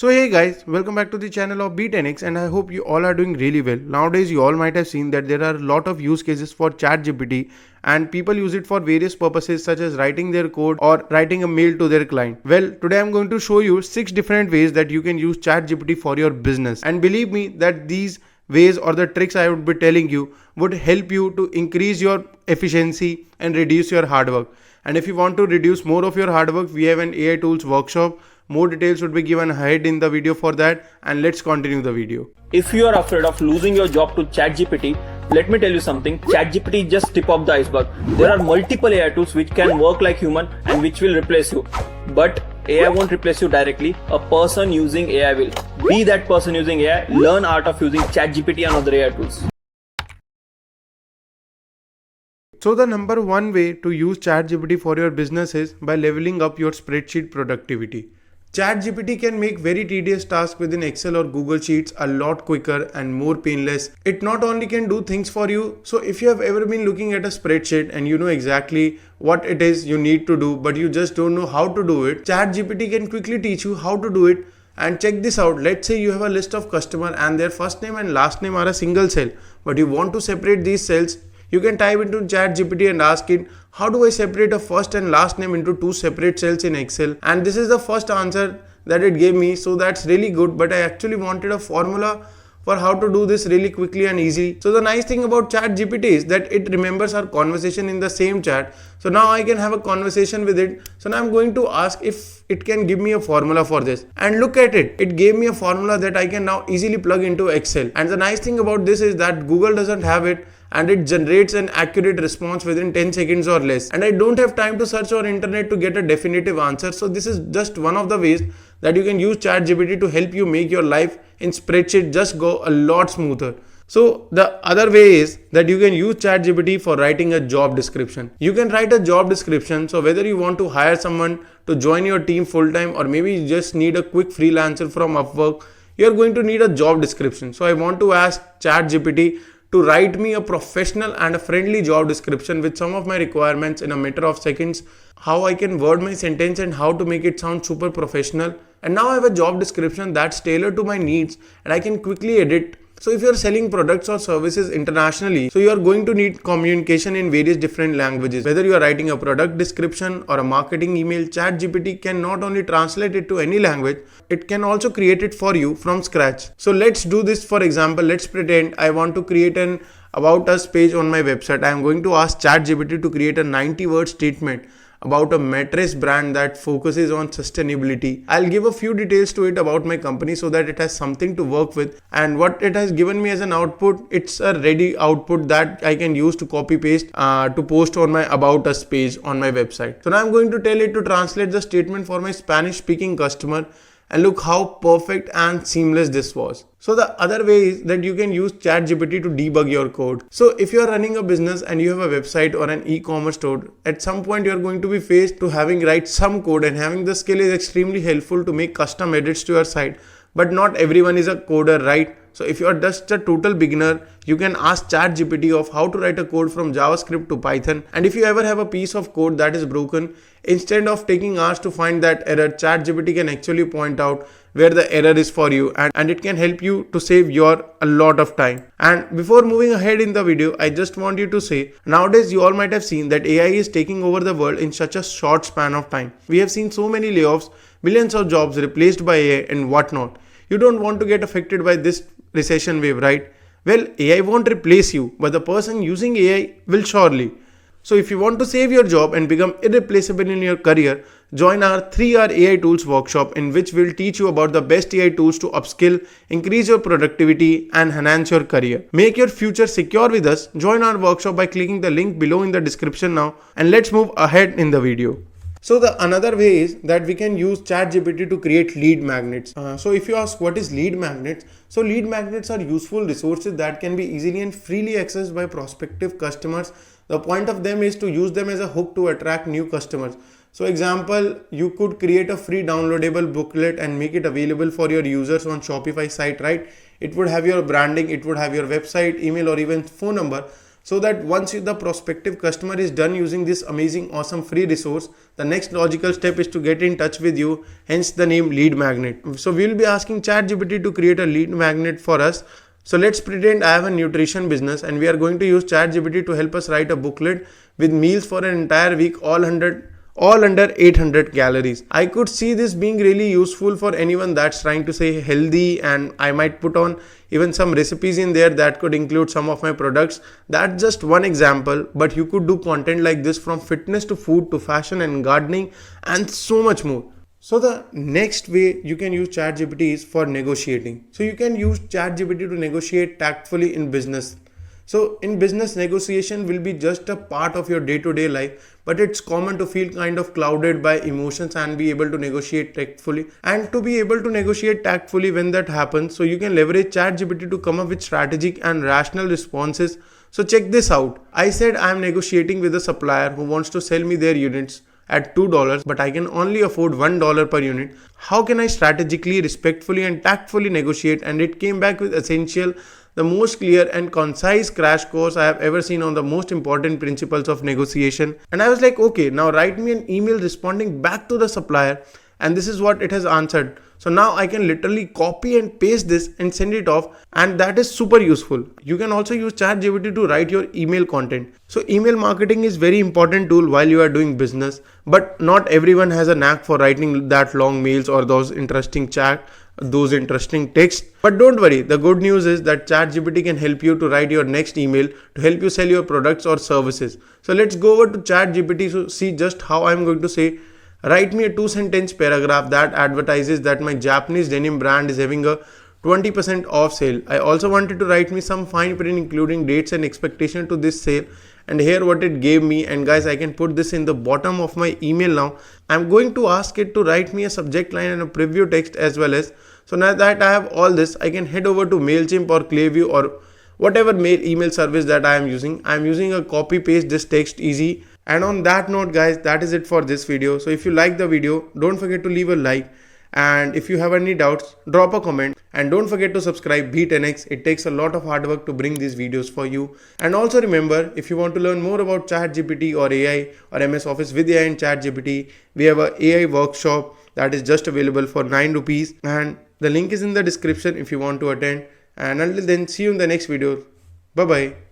So hey guys, welcome back to the channel of Be10x and I hope you all are doing really well. Nowadays you all might have seen that there are a lot of use cases for ChatGPT and people use it for various purposes such as writing their code or writing a mail to their client. Well, today I'm going to show you 6 different ways that you can use ChatGPT for your business. And believe me that these ways or the tricks I would be telling you would help you to increase your efficiency and reduce your hard work. And if you want to reduce more of your hard work, we have an AI tools workshop. More details would be given ahead in the video for that, and let's continue the video. If you are afraid of losing your job to ChatGPT, let me tell you something. ChatGPT is just tip of the iceberg. There are multiple AI tools which can work like human and which will replace you. But AI won't replace you directly. A person using AI will. Be that person using AI. Learn art of using ChatGPT and other AI tools. So the number one way to use ChatGPT for your business is by leveling up your spreadsheet productivity. ChatGPT can make very tedious tasks within Excel or Google Sheets a lot quicker and more painless. It not only can do things for you, so if you have ever been looking at a spreadsheet and you know exactly what it is you need to do, but you just don't know how to do it, ChatGPT can quickly teach you how to do it. And check this out, let's say you have a list of customer and their first name and last name are a single cell, but you want to separate these cells. You can type into ChatGPT and ask it, how do I separate a first and last name into two separate cells in Excel? And this is the first answer that it gave me. So that's really good. But I actually wanted a formula for how to do this really quickly and easy. So the nice thing about ChatGPT is that it remembers our conversation in the same chat. So now I can have a conversation with it. So now I'm going to ask if it can give me a formula for this. And look at it. It gave me a formula that I can now easily plug into Excel. And the nice thing about this is that Google doesn't have it, and it generates an accurate response within 10 seconds or less. And I don't have time to search on internet to get a definitive answer. So this is just one of the ways that you can use ChatGPT to help you make your life in spreadsheet just go a lot smoother. So the other way is that you can use ChatGPT for writing a job description. You can write a job description. So whether you want to hire someone to join your team full time or maybe you just need a quick freelancer from Upwork, you're going to need a job description. So I want to ask ChatGPT to write me a professional and a friendly job description with some of my requirements in a matter of seconds, how I can word my sentence and how to make it sound super professional. And now I have a job description that's tailored to my needs and I can quickly edit. So if you're selling products or services internationally, so you are going to need communication in various different languages. Whether you are writing a product description or a marketing email, ChatGPT can not only translate it to any language, it can also create it for you from scratch. So let's do this. For example, let's pretend I want to create an about us page on my website. I am going to ask ChatGPT to create a 90-word statement about a mattress brand that focuses on sustainability. I'll give a few details to it about my company so that it has something to work with, and what it has given me as an output, it's a ready output that I can use to copy paste to post on my about us page on my website. So now I'm going to tell it to translate the statement for my Spanish speaking customer, and look how perfect and seamless this was. So the other way is that you can use ChatGPT to debug your code. So if you are running a business and you have a website or an e-commerce store, at some point you are going to be faced to having write some code, and having the skill is extremely helpful to make custom edits to your site. But not everyone is a coder, right? So if you are just a total beginner, you can ask ChatGPT of how to write a code from JavaScript to Python. And if you ever have a piece of code that is broken, instead of taking hours to find that error, ChatGPT can actually point out where the error is for you, and it can help you to save your a lot of time. And before moving ahead in the video, I just want you to say, nowadays you all might have seen that AI is taking over the world in such a short span of time. We have seen so many layoffs, millions of jobs replaced by AI and whatnot. You don't want to get affected by this recession wave, right? Well, AI won't replace you, but the person using AI will surely. So if you want to save your job and become irreplaceable in your career, join our 3-hour AI tools workshop, in which we'll teach you about the best AI tools to upskill, increase your productivity and enhance your career. Make your future secure with us. Join our workshop by clicking the link below in the description now, and let's move ahead in the video. So the another way is that we can use ChatGPT to create lead magnets. So if you ask what is lead magnets, so lead magnets are useful resources that can be easily and freely accessed by prospective customers. The point of them is to use them as a hook to attract new customers. So example, you could create a free downloadable booklet and make it available for your users on Shopify site, right? It would have your branding, it would have your website, email or even phone number. so that once the prospective customer is done using this amazing, awesome free resource, the next logical step is to get in touch with you, hence the name lead magnet. So we will be asking ChatGPT to create a lead magnet for us. So let's pretend I have a nutrition business and we are going to use ChatGPT to help us write a booklet with meals for an entire week, all under 800 calories. I could see this being really useful for anyone that's trying to say healthy, and I might put on even some recipes in there that could include some of my products. That's just one example, but you could do content like this from fitness to food to fashion and gardening and so much more. So the next way you can use ChatGPT is for negotiating. So you can use ChatGPT to negotiate tactfully in business. So in business, negotiation will be just a part of your day-to-day life, but it's common to feel kind of clouded by emotions and be able to negotiate tactfully. And to be able to negotiate tactfully when that happens, so you can leverage ChatGPT to come up with strategic and rational responses. So check this out. I said I am negotiating with a supplier who wants to sell me their units at $2, but I can only afford $1 per unit. How can I strategically, respectfully and tactfully negotiate? And it came back with essential, the most clear and concise crash course I have ever seen on the most important principles of negotiation. And I was like, okay, now write me an email responding back to the supplier, and this is what it has answered. So now I can literally copy and paste this and send it off, and that is super useful. You can also use ChatGPT to write your email content. So email marketing is very important tool while you are doing business, but not everyone has a knack for writing that long mails or those interesting texts. But don't worry, the good news is that ChatGPT can help you to write your next email to help you sell your products or services. So let's go over to ChatGPT to see just how I'm going to say, write me a 2-sentence paragraph that advertises that my Japanese denim brand is having a 20% off sale. I also wanted to write me some fine print including dates and expectation to this sale, and here what it gave me. And guys, I can put this in the bottom of my email now. I'm going to ask it to write me a subject line and a preview text as well as. So now that I have all this, I can head over to MailChimp or Clayview or whatever email service that I am using. I'm using a copy paste this text easy. And on that note, guys, that is it for this video. So if you like the video, don't forget to leave a like. And if you have any doubts, drop a comment. And don't forget to subscribe Be10x. It takes a lot of hard work to bring these videos for you. And also remember, if you want to learn more about ChatGPT or AI or MS Office with AI and ChatGPT, we have a AI workshop that is just available for 9 rupees. And the link is in the description if you want to attend. And until then, see you in the next video. Bye bye.